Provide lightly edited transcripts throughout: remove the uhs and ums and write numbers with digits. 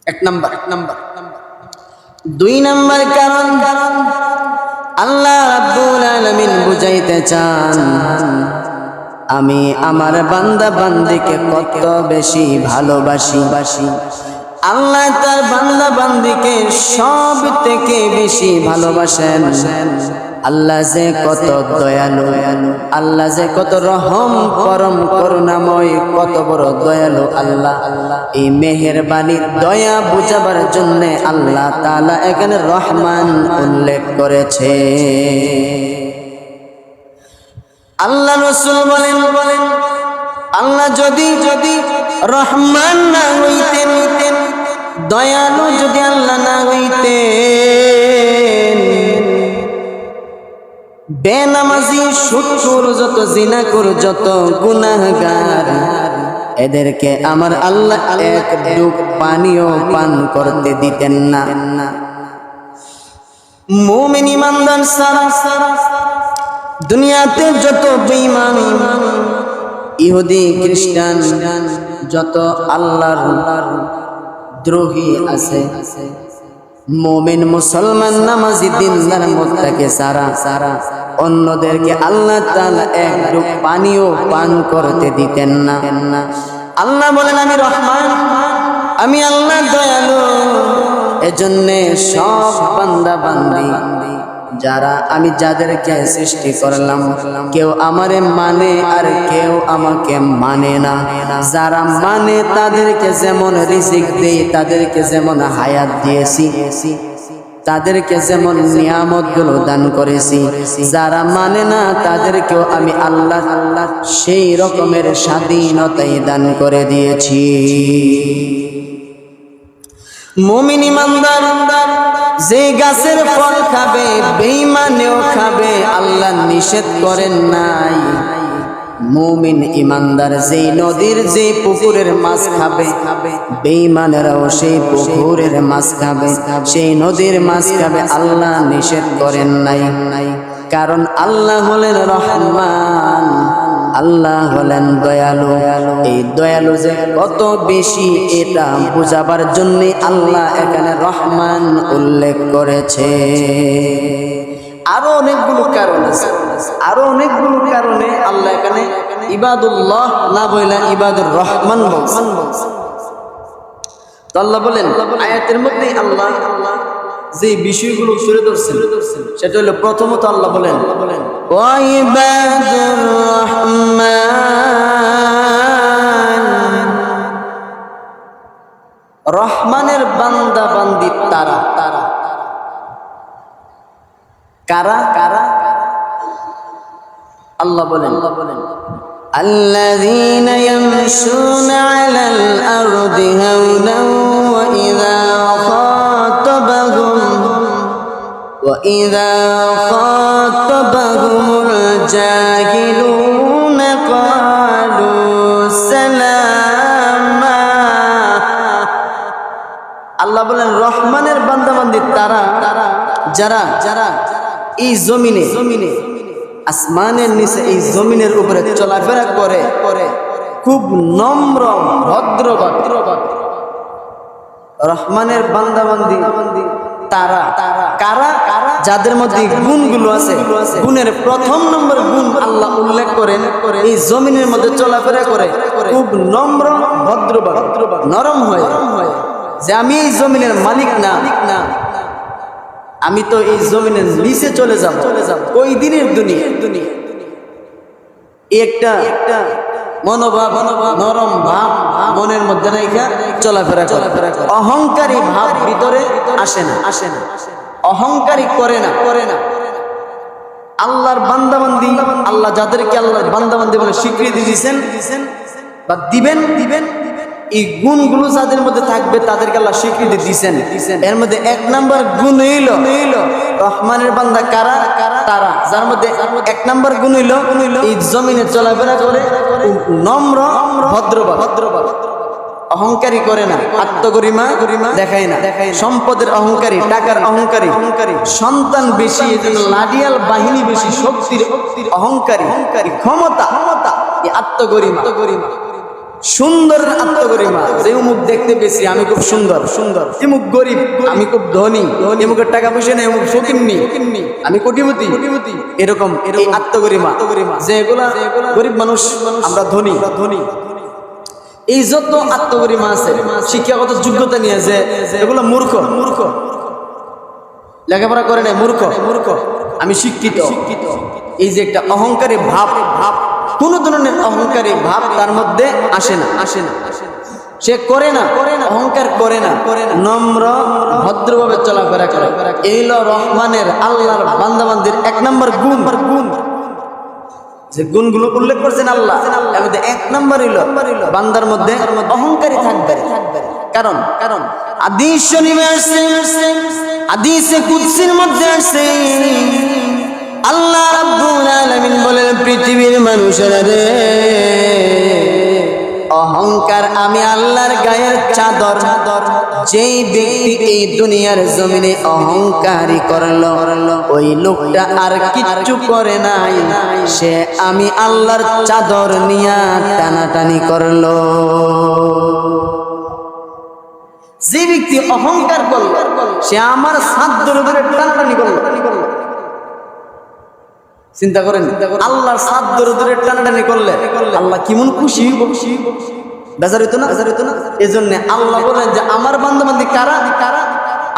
এক নাম্বার। দুই নাম্বার কারণ আল্লাহ রাব্বুল আলামিন বুঝাইতে চান আমি আমার বান্দা বান্দিকে কত বেশি ভালোবাসি। আল্লাহ তার বান্দা বান্দিকে সব থেকে বেশি ভালোবাসেন। আল্লাহ যে কত দয়ালু, আল্লাহ যে কত রহম পরম করুণাময়, কত বড় দয়ালু আল্লাহ। এই মেহেরবানি দয়া বুঝাবার জন্য আল্লাহ তাআলা এখানে রহমান উল্লেখ করেছে। আল্লাহ রাসূল বলেন আল্লাহ যদি রহমান না হইতেন, দয়ালু যদি আল্লাহ না হইতেন, বেনামাজি, সুদখোর, যত জিনাখোর, যত গুনাহগার, এদেরকে আমার আল্লাহ এক ডুব পানিও পান করতে দিতেন না। মুমিন ইমানদার সারা দুনিয়াতে যত বেঈমান, ইহুদি, খ্রিস্টান, যত আল্লাহর দ্রোহী আছে, মুমিন, মুসলমান, নামাজি, দিনদার, মুত্তাকি সারা অন্যদেরকে আল্লাহ তাআলা এক ডুব পানিও পান করতে দিতেন না। আল্লাহ বলেন আমি রহমান, আমি আল্লাহ দয়ালু। এজন্য সব বান্দা বান্দি যারা আমি যাদেরকে সৃষ্টি করলাম, কেউ আমারে মানে আর কেউ আমাকে মানে না। যারা মানে তাদেরকে যেমন রিজিক দেই, তাদেরকে যেমন হায়াত দিয়েছি, তাদেরকে যেমন নিয়ামতগুলো দান করেছি, যারা মানে না তাদেরকেও আমি আল্লাহ সেই রকমের স্বাধীনতাই দান করে দিয়েছি। মুমিন ইমানদার যে গাছের ফল খাবে, বেঈমানেও খাবে, আল্লাহ নিষেধ করেন নাই। মুমিন ইমানদার যেই নদীর, যে পুকুরের মাছ খাবে, বেঈমানেরাও সেই পুকুরের মাছ খাবে, সেই নদীর মাছ খাবে, আল্লাহ নিষেধ করেন নাই। কারণ আল্লাহ হলেন রহমান, আল্লাহ হলেন দয়ালু। এই দয়ালু যে কত বেশি, এটা বুঝাবার জন্য আল্লাহ এখানে রহমান উল্লেখ করেছে। আরো অনেকগুলো কারণ আছে, আরো অনেকগুলো কারণে আল্লাহ এখানে ইবাদুল্লাহ না বলে ইবাদুর রহমান বলছেন। তো আল্লাহ বলেন আয়াতের মধ্যে আল্লাহ যে বিষয়গুলো তুলে ধরছেন সেটা হলো, প্রথমত আল্লাহ বলেন ওয়া ইবাদুর রহমান, রহমানের বান্দা বান্দি তারা কারা আল্লাহ বলেন আল্লাযীনা ইয়ামশুনা আলাল আরদি হাওনান ওয়া ইযা খাতাবাহুমুল জাহিলুনা ক্বালু সালামা। আল্লাহ বলেন রহমানের বান্দা বান্দি তারা যারা এই জমিনে, আসমানের নিচে, এই জমিনের উপরে চলাফেরা করে খুব নম্র ভদ্রবাদ। রহমানের বান্দা বান্দি তারা কারা? যাদের মধ্যে গুণগুলো আছে। গুণের প্রথম নম্বর গুণ আল্লাহ উল্লেখ করেন, এই জমিনের মধ্যে চলাফেরা করে খুব নম্র ভদ্রবাদ, নরম হয়, যে আমি এই জমিনের মালিক না, আমি তো এই জমিনের নিচে চলে যাব ওই দিনের দুনিয়া। একটা মনোভাব, নরম ভাব মনের মধ্যে রেখে চলাফেরা করে। অহংকারী ভাব ভিতরে আসে না, অহংকারী করে না। আল্লাহর বান্দাবান্দি, আল্লাহ যাদেরকে আল্লাহর বান্দাবান্দি বলে স্বীকৃতি দিয়েছেন বা দিবেন, এই গুণগুলো যাদের মধ্যে থাকবে তাদেরকে আল্লাহ স্বীকৃতি দিয়েছেন। এর মধ্যে এক নাম্বার গুণ হইল রহমানের বান্দা কারা? তারা যার মধ্যে এক নাম্বার গুণ হইল এই জমিনে চলাফেরা করে নম্র ভদ্রবাদ, অহংকারী করে না, আত্মগরিমা দেখায় না, সম্পদের অহংকারী, টাকার অহংকারী, সন্তান বেশি এজন্য লাডিয়াল বাহিনী বেশি, শক্তির অহংকারী, ক্ষমতা, এই আত্মগরিমা। সুন্দর আত্মগরিমা, যে মুখ দেখতে বেশি আমি খুব সুন্দর সুন্দর, এমুক গরিব আমি খুব ধনী, এমুকের টাকা পয়সা নেই, এমুক ফকিন্নি আমি কোটিপতি, এরকম এই আত্মগরিমা, যেগুলা গরিব মানুষ আমরা ধনী। এই যত আত্মগরিমা আছে শিক্ষাগত যোগ্যতা নিয়ে, যে এগুলো মূর্খ, লেখাপড়া করে নাই, মূর্খ আমি শিক্ষিত, এই যে একটা অহংকারী ভাব, কোন ধরনের অহংকারী ভাব তার মধ্যে আসে না। সে করে না, অহংকার করে না, নম্র ভদ্রভাবে চলাফেরা করে। এই হলো রহমানের, আল্লাহর বান্দাবান্দির এক নম্বর গুণ। যে গুণগুলো উল্লেখ করছেন আল্লাহ, এর মধ্যে এক নম্বর হইল বান্দার মধ্যে অহংকারী থাকবে। কারণ হাদিস শরীফে আসছে, হাদিসে কুদসির মধ্যে আসছে, আল্লাহ রাব্বুল আলামিন বলেন, পৃথিবীর মানুষেরা রে, অহংকার আমি আল্লাহর গায়ের চাদর। যেই ব্যক্তি এই দুনিয়ার জমিনে অহংকারী করলো, ওই লোকটা আর কিচ্ছু করে নাই, সে আমি আল্লাহর চাদর নিয়া টানাটানি করলো। যে ব্যক্তি অহংকার করলো, সে আমার চাদর ধরে টানাটানি করলো। চিন্তা করেন, আল্লাহর চাদর ধরে টানাটানি করলে আল্লাহ কেমন খুশি, বেজার হইতো না? এজন্য আল্লাহ বলেন যে আমার বান্দাবান্দি কারা?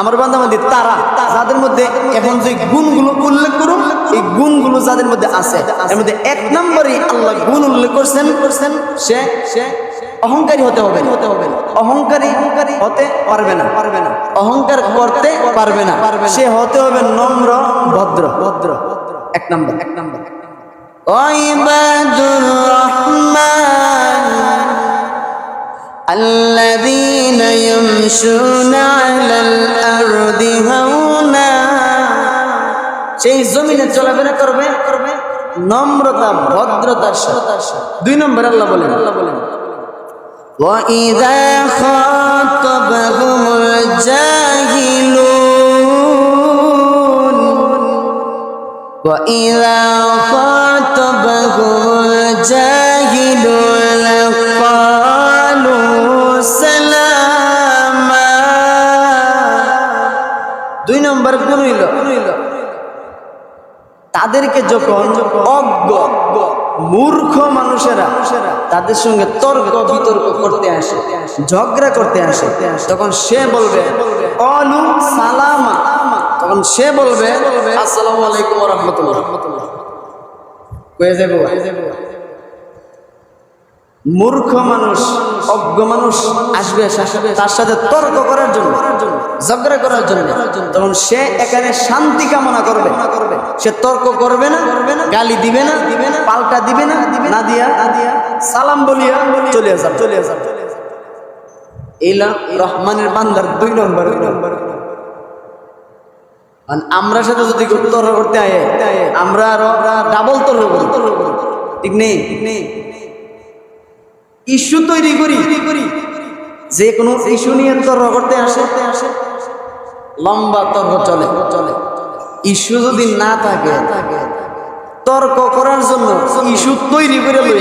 আমার বান্দাবান্দি তারা যাদের মধ্যে এখন যে গুণগুলো উল্লেখ করুন, এই গুণগুলো যাদের মধ্যে আছে, এর মধ্যে এক নম্বরে আল্লাহ গুণ উল্লেখ করছেন, সে অহংকারী হতে হবে। অহংকারী হতে পারবে না, অহংকার করতে পারবে না, সে হতে হবে নম্র ভদ্র। এক নম্বর ইবাদুর রহমান আল্লাযীনা ইয়ামশুনা আলাল আরদি হাওনা, সেই জমিনে চলাফেরা করবে নম্রতা ভদ্রতার সাথে। দুই নম্বর আল্লাহ বলেন ওয়া ইযা খাতাবাহুমুল জাহিলুন وَإِذَا خَاطَبَهُمُ الْجَاهِلُونَ قَالُوا سَلَامًا। দুই নম্বর গুণ হইল তাদেরকে যখন অজ্ঞ মূর্খ মানুষেরা তাদের সঙ্গে তর্ক বিতর্ক করতে আসে, ঝগড়া করতে আসে, তখন সে বলবে ক্বালু সালামা, তখন সে বলবে আসসালামু আলাইকুম ওয়া রাহমাতুল্লাহ। কয়ে যাব মূর্খ মানুষ, অজ্ঞ মানুষ আসবে তার সাথে তর্ক করার জন্য, ঝগড়া করার জন্য, তখন সে এখানে শান্তি কামনা করবে। সে তর্ক করবে না, গালি দিবে না, পাল্টা দিবে না, না দিয়া সালাম বলিয়া চলে যাব। এইলা রহমানের বান্দার দুই নম্বর। আমরা সাথে যদি তর্ক করতে আয়, আমরা আরো ডাবল তর্ক করি, ঠিক নেই? ইস্যু তৈরি করি, যে কোনো ইস্যু নিয়ে তর্ক করতে আসে, লম্বা তর্ক চলে। ইস্যু যদি না থাকে, তর্ক করার জন্য ইস্যু তৈরি করে লই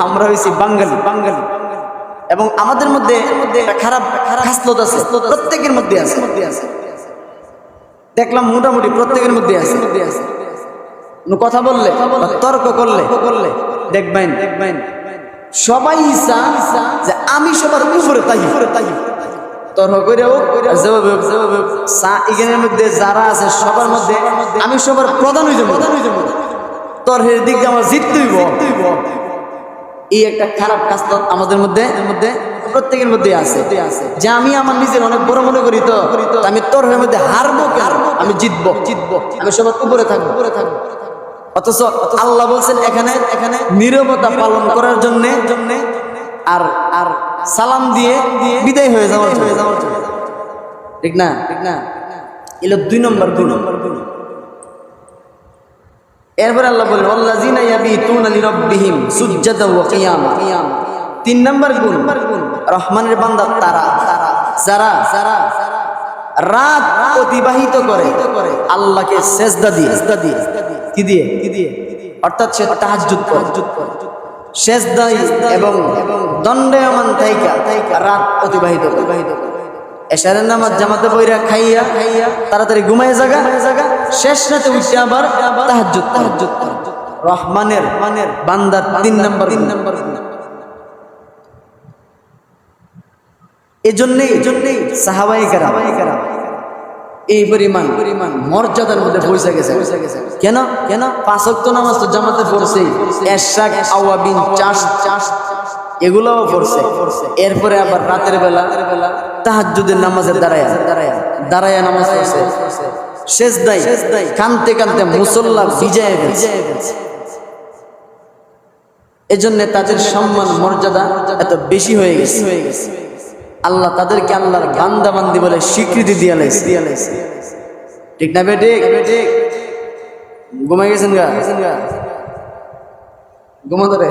আমরা হইছি বাঙালি। এবং আমাদের মধ্যে একটা খারাপ খাসলত আছে, প্রত্যেকের মধ্যে আছে। দেখলাম মোটামুটি প্রত্যেকের মধ্যে আছে। কথা বললে, তর্ক করলে দেখবেন সবাই ইচ্ছা যে আমি সবার উপরে তাই তর্ক করেও এখানের মধ্যে যারা আছে সবার মধ্যে আমি সবার প্রধান হয়ে যাবো, তর্কের দিক দিয়ে আমার জিততে হইব। এই একটা খারাপ কাজ আমাদের মধ্যে প্রত্যেকের মধ্যে আছে, যে আমি আমার নিজের অনেক বড় মনে করি, তো আমি তর্কের মধ্যে হারবো, আমি জিতবো, আমি সবার উপরে থাকবো। অথচ আল্লাহ বলছেন এখানে নীরবতা পালন করার জন্য আর সালাম দিয়ে বিদায় হয়ে যাওয়ার জন্য, ঠিক না? এলো দুই নম্বর গুণ। এরপর আল্লাহ বলেন ওয়াল্লাযীনা ইয়াবিতুনা লিরাব্বিহিম সুজদান ওয়া কিয়ামা। তিন নম্বর গুণ রহমানের বান্দা তারা যারা রাত অতিবাহিত করে আল্লাহকে সেজদা দিয়ে, কি দিয়ে? অর্থাৎ সে তাহাজ্জুদ করে। সেজদায় এবং দণ্ডায়মান থাইকা রাত অতিবাহিত এশারের নামাজ জামাতে বইরা খাইয়া তাড়াতাড়ি ঘুমায় জায়গা শেষ রাতে উঠে আবার তাহাজ্জুদ রহমানের বান্দার 3 নম্বর এজন্যই সাহাবায়ে কেরাম এই পরিমাণ মর্যাদার মধ্যে পৌঁছে গেছে কেন 5 ওয়াক্ত নামাজ তো জামাতে পড়ছে এশাক আওয়াবিন চাষ এগুলোও পড়ছে এরপরে আবার রাতের বেলা তাহাজ্জুদের নামাজে দাঁড়ায়া নামাজ পড়ছে সেজদায় কানতে মুসল্লা ভিজায় গেছে এজন্য তাদের সম্মান মর্যাদা এত বেশি হয়ে গেছে আল্লাহ তাদেরকে আল্লাহর বান্দা বান্দি বলে স্বীকৃতি দিয়ে লাইছে ঠিক না বেঠিক ঘুমাই গেছেন গা ঘুমাতে রে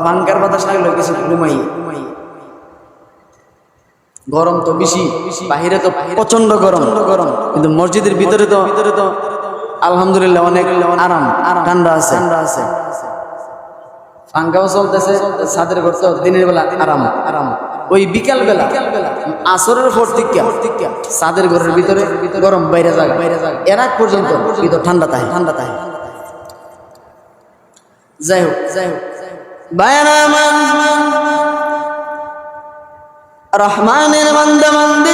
ফাঙ্কার বাতাস লাগলো কিছু ঘুমাই গরম তো বেশি বাহিরে তো প্রচন্ড গরম কিন্তু মসজিদের ভিতরে তো আলহামদুলিল্লাহ অনেক আরাম ঠান্ডা আছে ফাঙ্কাও চলতেছে ছাদের ঘর তো দিনের বেলা আরাম ওই বিকাল বেলা আসরের পর থেকে ছাদের ঘরের ভিতরে গরম বাইরে জায়গা এর আগ পর্যন্ত ভিতর ঠান্ডা থাকে যাই হোক রহমানের বান্দা বান্দি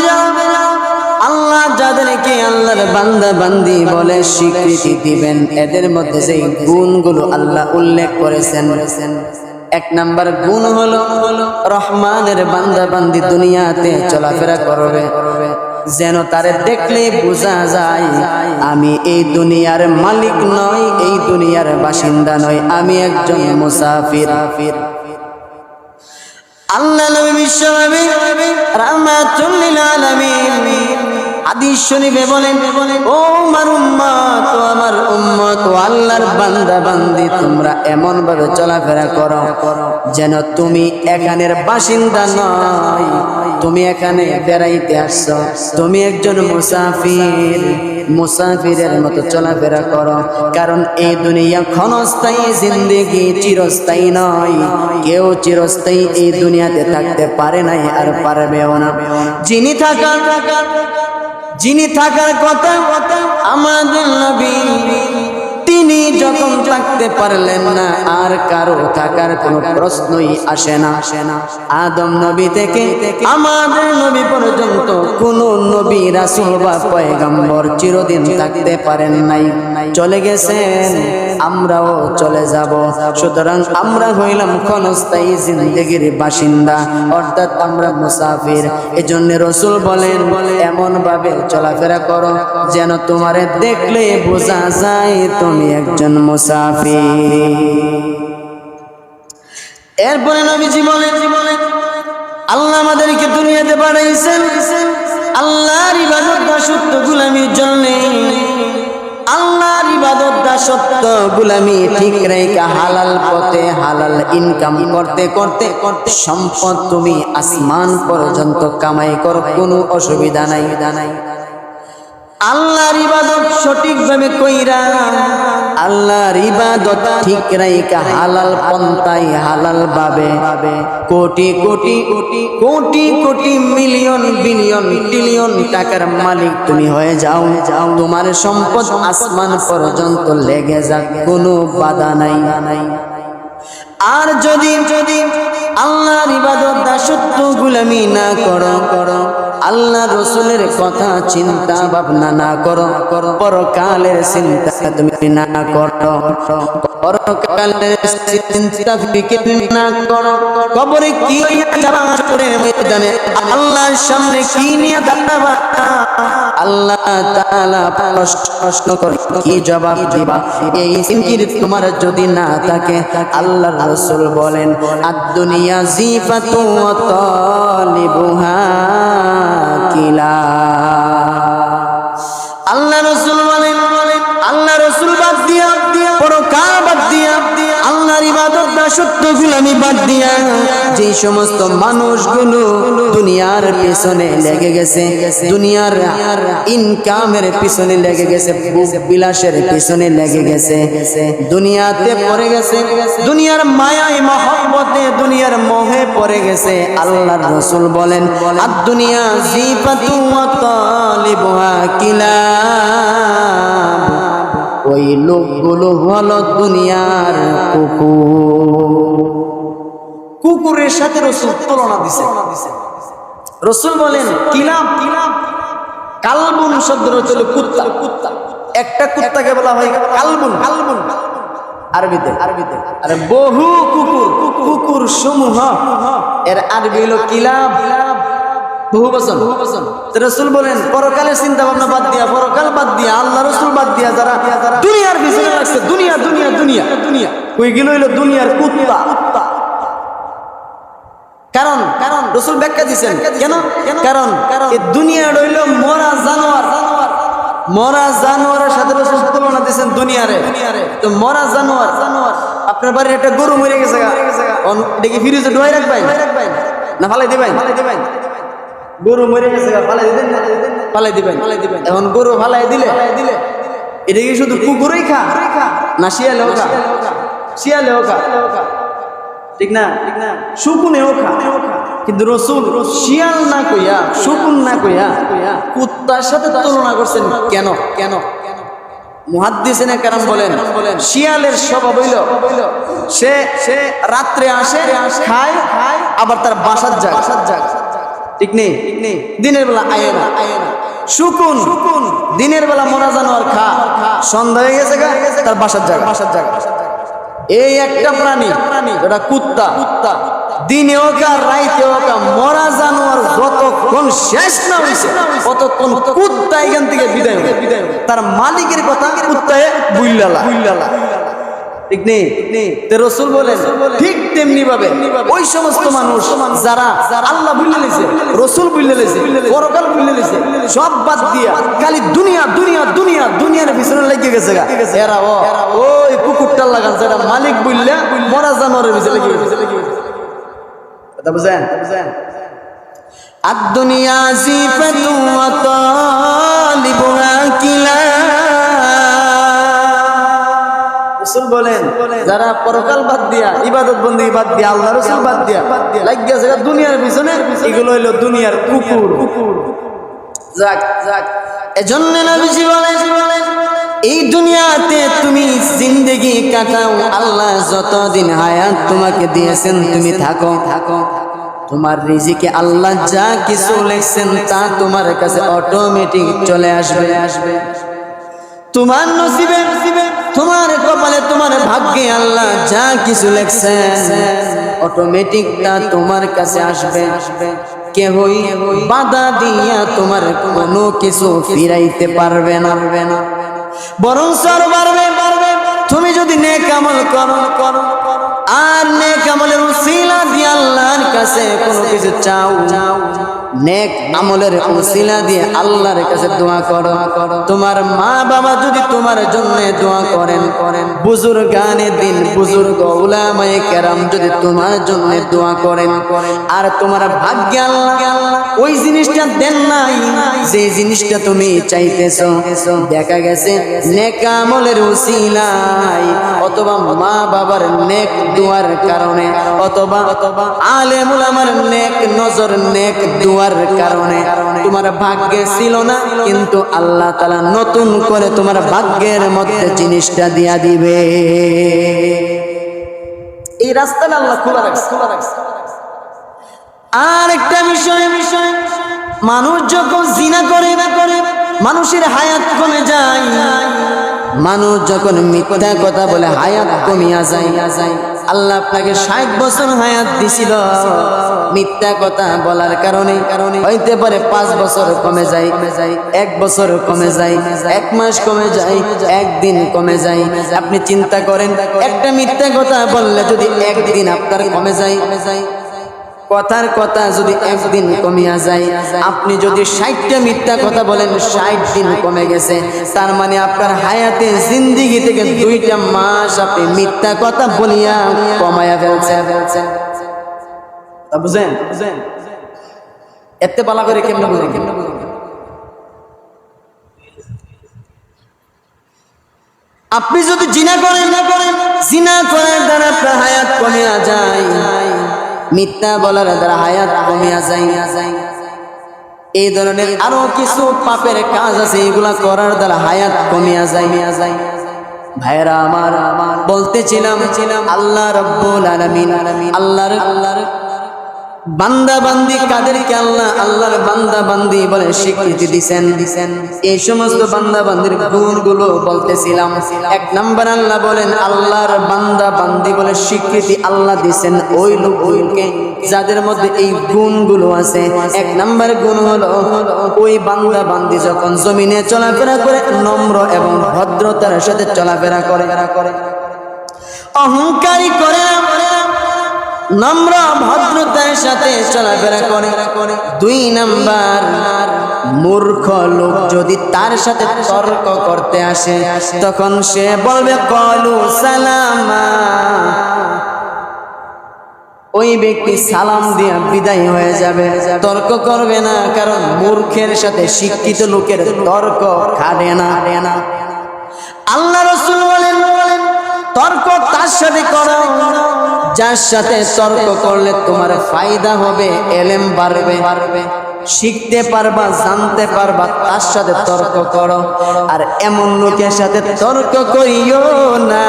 আল্লাহ যাদেরকে আল্লাহর বান্দা বান্দি বলে স্বীকৃতি দিবেন এদের মধ্যে যে গুণগুলো আল্লাহ উল্লেখ করেছেন 1 নাম্বার গুণ হলো রহমানের বান্দা বান্দি দুনিয়াতে চলাফেরা করবে যেন তারে দেখলে বোঝা যায় আমি এই দুনিয়ার মালিক নই এই দুনিয়ার বাসিন্দা নই আমি একজন মুসাফির আল্লাহ নবী বিশ্বনবী রাহমাতুল লিল আলামিন হাদিস শরীফে বলেন ও আমার উম্মত ও আল্লাহর বান্দা বান্দি তোমরা এমন ভাবে চলাফেরা করো যেন তুমি এখানের বাসিন্দা নয় তুমি এখানে বেড়াইতে আসছো তুমি একজন মুসাফিরের মতো চলাফেরা করো কারণ এই দুনিয়া ক্ষণস্থায়ী জিন্দেগি চিরস্থায়ী নয় কেউ চিরস্থায়ী এই দুনিয়াতে থাকতে পারে নাই আর পারবেও না যিনি থাকার কথা আমাদের নবী তিনি যখন থাকতে পারলেন না আর কারো থাকার কোনো প্রশ্নই আসে না আদম নবী থেকে আমাদের নবী পর্যন্ত কোন নবী রাসূল বা পয়গম্বর চিরদিন থাকতে পারেন নাই চলে গেছেন আমরাও চলে যাব সুতরাং আমরা হইলাম ক্ষণস্থায়ী জিন্দেগির বাসিন্দা অর্থাৎ আমরা মুসাফির এজন্য রাসূল বলেন এমন ভাবে চলাফেরা করো যেন তোমারে দেখলে বোঝা যায় তুমি একজন মুসাফির এরপরে নবীজি বলেন আল্লাহ আমাদেরকে দুনিয়াতে পাঠাইছেন আল্লাহর ইবাদত দাসত্ব গোলামির জন্য আল্লাহর ইবাদত দাসত্ব গোলামি ঠিক রেখে হালাল পথে হালাল ইনকাম করতে করতে সম্পদ তুমি আসমান পর্যন্ত কামাই করো কোনো অসুবিধা নাই আল্লাহর ইবাদত সঠিকভাবে কইরা আল্লাহর ইবাদত ঠিক রাইকা হালাল পন্থায় হালাল ভাবে crore crore million billion trillion টাকার মালিক তুমি হয়ে যাও তোমার সম্পদ আসমান পর্যন্ত লেগে যাক কোনো বাধা নাই আর যদি আল্লাহর ইবাদত দাসত্ব গোলামি না করো আল্লাহ রাসূলের কথা চিন্তা ভাবনা না করো পরকালের চিন্তা তুমি না করো পরকালের চিন্তা ফিকির না করো কবরে কি যাবা আসরের ময়দানে আল্লাহর সামনে কি নিয়ে দাঁড়াবা আল্লাহ তাআলা প্রশ্ন করে কি জবাব দিবা এই জিকির তোমার যদি না থাকে আল্লাহর রাসূল বলেন আদ-দুনিয়া জিফাতু ওয়া তালিবুহা কিলা আল্লাহ রাসূল বলেন আল্লাহ রাসূল বাদ দিয়া পরকাল বাদ দিয়া আল্লাহর ইবাদত দাসত্ব গোলামি বাদ দিয়া যে সমস্ত মানুষগুলো দুনিয়ার পিছনে লেগে গেছে, দুনিয়ার ইনকামের পিছনে লেগে গেছে, বিলাসের পিছনে লেগে গেছে, দুনিয়াতে পড়ে গেছে, দুনিয়ার মায়ায় মহব্বতে দুনিয়ার মোহে পড়ে গেছে, আল্লাহর রাসূল বলেন আদ দুনিয়া জিফাতু ওয়া তালিবুহা কিলাব। ওই লোকগুলো হলো দুনিয়ার কুকুর। কুকুরের সাথে রাসূল তুলনা দিয়েছে। রাসূল বলেন কিলাব, কালবুন শব্দের অর্থ হলো কুত্তা। একটা কুত্তাকে বলা হয় কালবুন, আরবিতে। আর বহু কুকুর সমূহ এর আরবি হলো কিলাব, বহু বচন। রাসূল বলেন পরকালের চিন্তা ভাবনা বাদ দিয়া, পরকাল বাদ দিয়া, আল্লাহ রাসূল বাদ দিয়া যারা দুনিয়ার পিছনে লাগছে, দুনিয়া ওই গেল হইলো দুনিয়ার কুত্তা। কারণ রাসূল ব্যাখ্যা দিয়েছেন কেন? কারণ এই দুনিয়া হইল মরা জানোয়ার, মরা জানোয়ারের সাথে রাসূল তুলনা দিয়েছেন দুনিয়ারে। তো মরা জানোয়ার, আপনার বাড়ির একটা গরু মরে গেছে, দেখি ফ্রিজে ঢুকাই রাখবেন না ফালাই দিবেন? গরু মরে গেছে, ফালাই দিবেন। এখন গরু ফালাই দিলে এটা কি শুধু কুকুরই খা না শিয়ালেও খা? শিয়ালেও খা, ঠিক না? শকুনেও খা। কিন্তু রাসূল শিয়াল না কইয়া, শকুন না কইয়া কুত্তার সাথে তুলনা করছেন কেন? মুহাদ্দিসিনে কেরাম বলেন শিয়ালের স্বভাব হইল সে রাত্রে আসে, খায়, আবার তার বাসার যায়, ঠিক নেই? দিনের বেলা আয়ে না। শকুন দিনের বেলা মরা জানোয়ার খা, সন্ধ্যা হয়ে গেছে তার বাসার জায়গা। এই একটা প্রাণী এটা কুত্তা, দিনেও কা রাইতেও কা মরা জানোয়ার যতক্ষণ শেষ না হইছে ততক্ষণ কুত্তা এখান থেকে বিদায় হবে। তার মালিকের কথা কুত্তায় বুইল্লালা, ঠিক নেই? রাসূল বলেন ঠিক তেমনি ভাবে ওই সমস্ত মানুষ যারা আল্লাহ ভুলে গেছে, রাসূল ভুলে গেছে, পরকাল ভুলে গেছে, সব বাদ দিয়া খালি দুনিয়ার পিছনে লেগে গেছে, এরা ওই কুকুরটার লাগান যেটা মালিক বললে মরা জানোয়ারের পিছনে লেগে গেছে। কথা বুঝেন? আদ-দুনিয়া জিফাতু ওয়া তালিবুহা কিলাব। রাসূল বলেন যারা পরকাল বাদ দিয়া, ইবাদত বন্দেগী বাদ দিয়া, আল্লাহ রাসূল বাদ দিয়া লাগিয়া যায় দুনিয়ার পিছনে, এগুলো হইলো দুনিয়ার কুকুর। যাক, এজন্য নবীজি বলেন এই দুনিয়াতে তুমি জিন্দেগি কাটাও, আল্লাহ যতদিন হায়াত তোমাকে দিয়েছেন তুমি থাকো। তোমার রিজিকে আল্লাহ যা কিছু লিখছেন তা তোমার কাছে অটোমেটিক চলে আসবে। তোমার নসিবে, তোমার কপালে, তোমার ভাগ্যে আল্লাহ যা কিছু লিখছেন অটোমেটিক তা তোমার কাছে আসবে। কেহই বাধা দিয়া তোমার কোনো কিছু ফিরাইতে পারবে না, বরং সর বাড়বে। তুমি যদি নেক আমল করো আর নেক আমলের উসিলা দিয়ে আল্লাহর কাছে কোনো কিছু চাও, নেক আমলের উসিলা দিয়ে আল্লাহর কাছে দোয়া করো। তোমার মা বাবা যদি তোমার জন্য দোয়া করেন, বুজুর্গানে দিন, বুজুর্গ উলামায়ে কেরাম যদি তোমার জন্য দোয়া করেন, আর তোমার ভাগ্যে আল্লাহ ওই জিনিসটা দেন নাই যে জিনিসটা তুমি চাইতেছো, দেখা গেছে নেক আমলের উসিলায় অথবা মা বাবার নেক দোয়ার কারণে অথবা আলেম উলামার নেক নজর, নেক দোয়ার কারণে তোমার ভাগ্যে ছিল না, কিন্তু আল্লাহ তাআলা নতুন করে তোমার ভাগ্যের মধ্যে জিনিসটা দিয়া দিবে। এই রাস্তাটা আল্লাহ খোলা রাখছে। আর একটা বিষয়, মানুষ যখন জিনা করে মানুষের হায়াত কমে যায়, মানুষ যখন মিথ্যা কথা বলে হায়াত কমিয়া যায়। আল্লাহ আপনাকে 60 বছর হায়াত দিছিল, মিথ্যা কথা বলার কারণে হইতে পারে 5 বছর কমে যায়, 1 বছর কমে যায়, 1 মাস কমে যায়, 1 দিন কমে যায়। আপনি চিন্তা করেন একটা মিথ্যা কথা বললে যদি 1 দিন আপনার কমে যায়, কথার কথা যদি একদিন কমিয়া যায়, আপনি যদি 60টা মিথ্যা কথা বলেন 60 দিন কমে গেছে, তার মানে আপনার হায়াতে জিন্দেগি থেকে 2টা মাস আপনি মিথ্যা কথা বলিয়া কমায়া ফেলছেন। বুঝেন? এতে পালা করে কেমনে বুঝেন? আপনি যদি জিনা করেন জিনা করার দ্বারা আপনার হায়াত কমিয়া যায়, মিথ্যা বলার দ্বারা হায়াত কমিয়া যায়। এই ধরনের আরো কিছু পাপের কাজ আছে, এগুলা করার দ্বারা হায়াত কমিয়া যায়। ভাইরা আমার, বলতেছিলাম আল্লাহ রাব্বুল আলামিন আল্লাহর বান্দা বান্দি কাদেরকে আল্লাহর বান্দা বান্দি বলে স্বীকৃতি দিছেন। এই সমস্ত বান্দা বান্দির গুণগুলো বলতেছিলাম। 1 নাম্বার আল্লাহ বলেন আল্লাহর বান্দা বান্দি বলে স্বীকৃতি আল্লাহ দিছেন ওই লোকগুলোকে যাদের মধ্যে এই গুণগুলো আছে। 1 নাম্বার গুণ হলো ওই বান্দা বান্দি যখন জমিনে চলাফেরা করে নম্র এবং ভদ্রতার সাথে চলাফেরা করে, অহংকারী করে না, নম্র ভদ্রতার সাথে চলাফেরা করে। 2 নাম্বার, মূর্খ লোক যদি তার সাথে তর্ক করতে আসে তখন সে বলবে কলু সালামা, ওই ব্যক্তি সালাম দিয়া বিদায় হয়ে যাবে, তর্ক করবে না। কারণ মূর্খের সাথে শিক্ষিত লোকের তর্ক খাবে না। আল্লাহ রাসূল বলেন তর্ক তার সাথে করো যার সাথে তর্ক করলে তোমার ফায়দা হবে, এলেম বাড়বে, শিখতে পারবা, জানতে পারবা, তার সাথে তর্ক করো। আর এমন লোকের সাথে তর্ক করিও না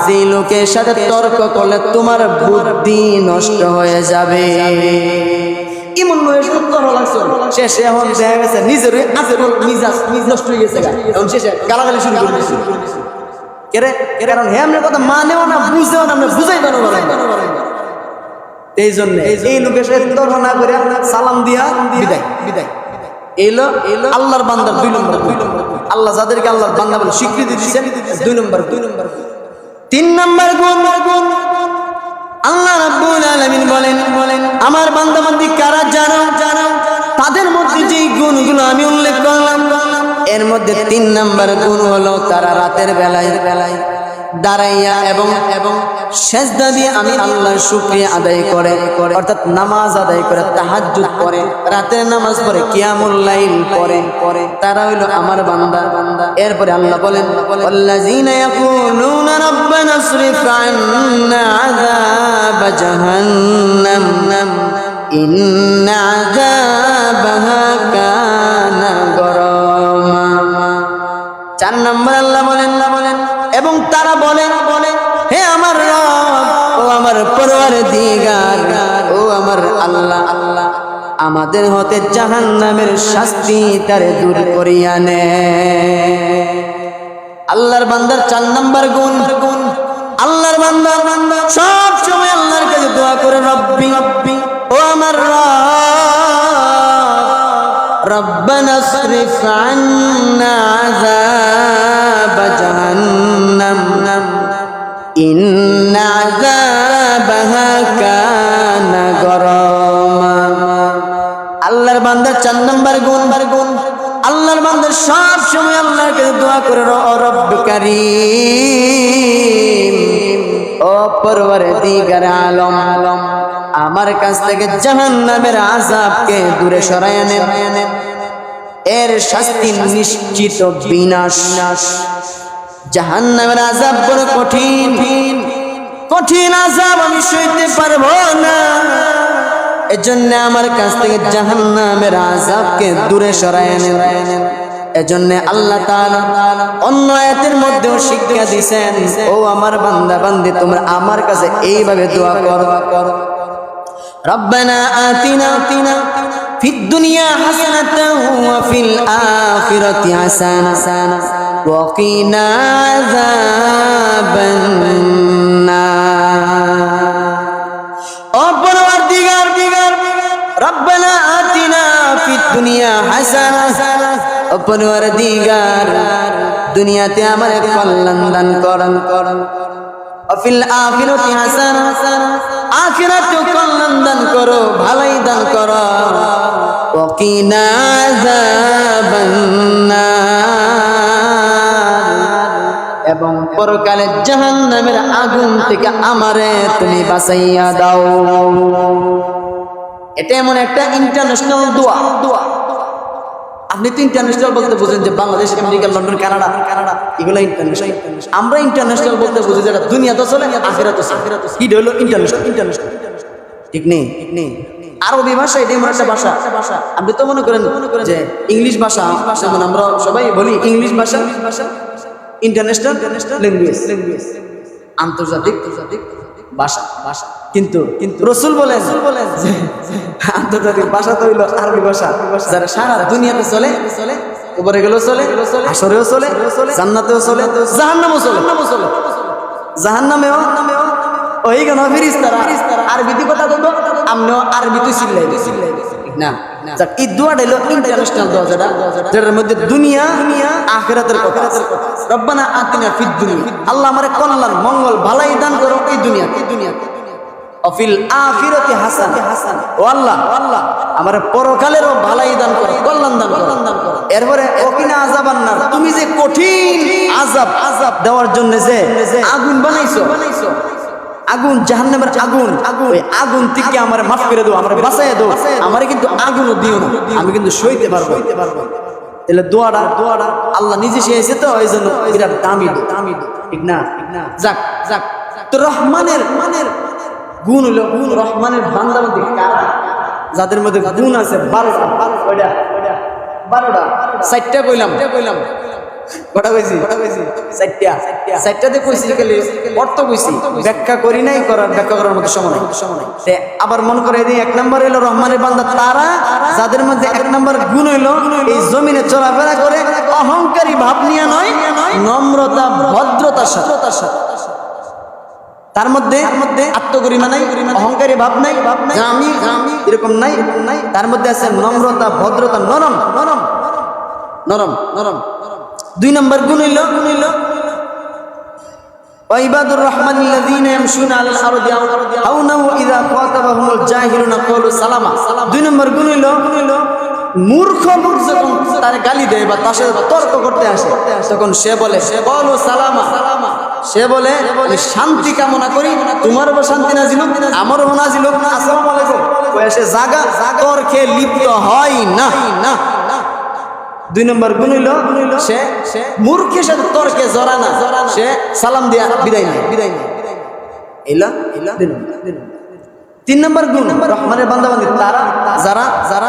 যে লোকের সাথে তর্ক করলে তোমার বুদ্ধি নষ্ট হয়ে যাবে। এমন লোকের সাথে তর্ক লাগছে শেষে এখন দেখা গেছে নিজের মিজাজ নষ্ট হয়ে গেছে, এখন শেষে গালাগালি শুরু করে দিয়েছে। কারণ হে আপনার কথা মানেও না, বুঝেও না, আমরা বুঝাই পারো। এই জন্য এই লোকের সাথে তর্ক না করে সালাম দিয়া বিদায়। এলো আল্লাহর বান্দার 2 নম্বর। আল্লাহ যাদেরকে আল্লাহর বান্দা বলে স্বীকৃতি দিয়েছেন 2 নম্বর। 3 নম্বর গুণ আল্লাহ রাব্বুল আলামিন বলেন আমার বান্দা বান্দি কারা জানো, তাদের মধ্যে যেই গুণগুলো আমি উল্লেখ করলাম এর মধ্যে 3 নম্বর গুণ হলো তারা রাতের বেলায় দাঁড়াইয়া এবং সেজদা দিয়ে আমি আল্লাহর শুকরিয়া আদায় করে, অর্থাৎ নামাজ আদায় করে, তাহাজ্জুদ পড়ে, রাতের নামাজ পড়ে, কিয়ামুল লাইল পড়ে, তারা হইল আমার বান্দা। এরপরে আল্লাহ বলেন ওয়াল্লাযীনা ইয়াকুলুনা রাব্বানা ইসরিফ আন্না আযাব জাহান্নাম ইন্না আযাবাহা কানা গরামা। 4 নম্বর আল্লাহ বলেন এবং তারা বলে হে আমার রব, ও আমার পরওয়ারদিগার, ও আমার আল্লাহ, আমাদের হতে জাহান্নামের শাস্তি তারে দূর করিয়া নে। আল্লাহর বান্দার 4 নম্বর গুণ, আল্লাহর বান্দা সব সময় আল্লাহর কাছে দোয়া করে রব্বি, ও আমার রব্বানা ইসরিফ আন্না আযাব জাহান্নাম ইন্না আযাবাহা কানা গরামা। আল্লাহর বান্দার 4 নম্বর গুণ, আল্লাহর বান্দা সব সময় আল্লাহর কাছে দোয়া করে রব্ব কারীম, ও পরওয়ারদিগার আলম, আমার কাছ থেকে জাহান্নামের আযাবকে দূরে সরায় নেন, এর শাস্তি নিশ্চিত বিনাশ। জাহান্নামের আযাব বড় কঠিন আযাব, আমি সইতে পারবো না। এজন্য আমার কাছ থেকে জাহান্নামের আযাবকে দূরে সরায় নেন। এজন্য আল্লাহ তাআলা অন্য আয়াতের মধ্যেও শিক্ষা দিয়েছেন, ও আমার বান্দা বান্দি তোমরা আমার কাছে এইভাবে দোয়া করো রব্বানা আতিনা ফিদ দুনিয়া হাসানাতাও ওয়া ফিল আখিরাতি হাসানাতাও ওয়া কিনা আযাবান নার। ও পরওয়ারদিগার, রব্বানা আতিনা ফিদ দুনিয়া হাসানাতাও, ও পরওয়ারদিগার দুনিয়াতে আমাদের কল্যাণ দান করুন, ওয়া ফিল আখিরাতি হাসানাতাও, আখিরাতেও কল্যাণ দান করো, ভালাই দান করো। ওয়াকিনা আযাবান্নার, এবং পরকালে জাহান্নামের আগুন থেকে আমারে তুমি বাঁচাইয়া দাও। এটা এমন একটা ইন্টারন্যাশনাল দোয়া। আপনি তো ইন্টারন্যাশনাল বলতে বুঝেন যে বাংলাদেশ, আমেরিকা, লন্ডন, কানাডা এগুলো ইন্টারন্যাশনাল। আমরা ইন্টারন্যাশনাল বলতে বুঝি যেটা দুনিয়াতে চলে, আখিরাতে চলে। এটা হলো ইন্টারন্যাশনাল। ঠিক নেই? আরবি ভাষা এটা এমন একটা ভাষা। আপনি তো মনে করেন যে ইংলিশ ভাষা, যেমন আমরা সবাই বলি ইংলিশ ভাষা ইন্টারন্যাশনাল ল্যাঙ্গুয়েজ, আন্তর্জাতিক ভাষা। কিন্তু রাসূল বলেন যে আন্তর্জাতিক ভাষা তো হইল আরবি ভাষা, যারা সারা দুনিয়াতে চলে, উপরে গেলেও চলে, হাসরেও চলে, জান্নাতেও চলে, জাহান্নামেও চলে। জাহান্নামেও ওই কেন ফেরেশতারা আরবিতে কথা কইবো, আমনেও আরবিতে চিল্লাই না। যাক, এই দোয়াটা হলো ইন্টারন্যাশনাল দোয়া, যেটার মধ্যে দুনিয়া আখিরাতের কথা। রব্বানা আতিনা ফিদ দুনিয়া, আল্লাহ আমারে কল্যাণ, মঙ্গল, ভালাই দান করো এই দুনিয়াতে। অফিল আখিরাতি হাসান, ও আল্লাহ আমারে পরকালেরও ভালাই দান করো, কল্যাণ দান করো। এরপরে ওকিনা আযাবান্নার, তুমি যে কঠিন আযাব দেওয়ার জন্য যে আগুন বানাইছো, আগুন, জাহান্নামের আগুন, ওই আগুন থেকে আমারে মাফ করে দাও, আমারে বাঁচাইয়া দাও, আমারে কিন্তু আগুনও দিও না, আমি কিন্তু সইতে পারবো। তাহলে দোয়াটা আল্লাহ নিজে শিখাইছে, তো এই জন্য বিরাট দামি, ঠিক না? যাক, তো রহমানের গুণ হলো, রহমানের বান্দা বান্দি কারা? যাদের মধ্যে গুণ আছে 12টা, 4টা কইলাম, কটা কইছি? 4টাতে কইছি, অর্থ কইছি, ব্যাখ্যা করি নাই, ব্যাখ্যা করার মতো সময় নাই। আবার মন করে দিই, 1 নম্বর হইলো রহমানের বান্দা তারা যাদের মধ্যে 1 নম্বর গুণ হইলো এই জমিনে চলাফেরা করে অহংকারী ভাব নিয়ে নয়, নম্রতা, ভদ্রতার সাথে। তার মধ্যে আত্মগরিমা নাই, অহংকারী ভাব নাই, আমি এরকম নাই। তার মধ্যে আছে নম্রতা, ভদ্রতা, নরম। 2 নম্বর গুণ হইল ওয়াইবাদুর রহমানিল্লাযীনা ইয়ামশুনা আলাল আরদি হাওনা ওয়া ইযা খাতাবাহুমুল জাহিলুনা ক্বালু সালামা। 2 নম্বর গুণ হইল মূর্খ লোক যখন তার গালি দেয় বা তার সাথে তর্ক করতে আসে, তখন সে বলে ক্বালু সালামা, সে বলে শান্তি কামনা করি, তোমারও শান্তি নাজিল হোক, আমারও নাজিল হোক, আসসালামু আলাইকুম। ওই সে জাগা তর্কে লিপ্ত হয় না। 2 নম্বর গুণ হইল সে মূর্খের সাথে তর্কে জড়া না, সে সালাম দিয়া বিদায় নেয়। এলা 3 নম্বর গুণ রহমানের বান্দাবান্দি তারা যারা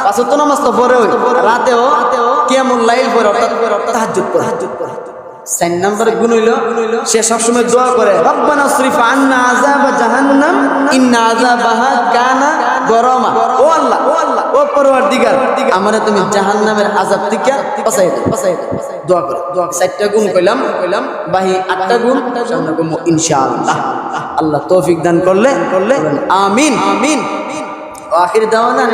5 ওয়াক্ত নামাজ তো পড়ে, রাতেও কিয়ামুল লাইল পড়ে, অর্থাৎ তাহাজ্জুদ পড়ে। 4 নম্বর গুণ হইল সে সবসময় দোয়া করে রব্বানা সরিফ আন্না আযাব জাহান্নাম ইন্না আযাবাহা কানা গরামা। ও আল্লাহ, ও পরওয়ারদিগার, আমারে তুমি জাহান্নামের আযাব থেকে বাঁচাই দাও। দোয়া করে 4টা গুণ কইলাম, বাহি 8টা গুণ সামনে কম ইনশাআল্লাহ। আল্লাহ তৌফিক দান করলে আমিন। আখির দাওয়ানা।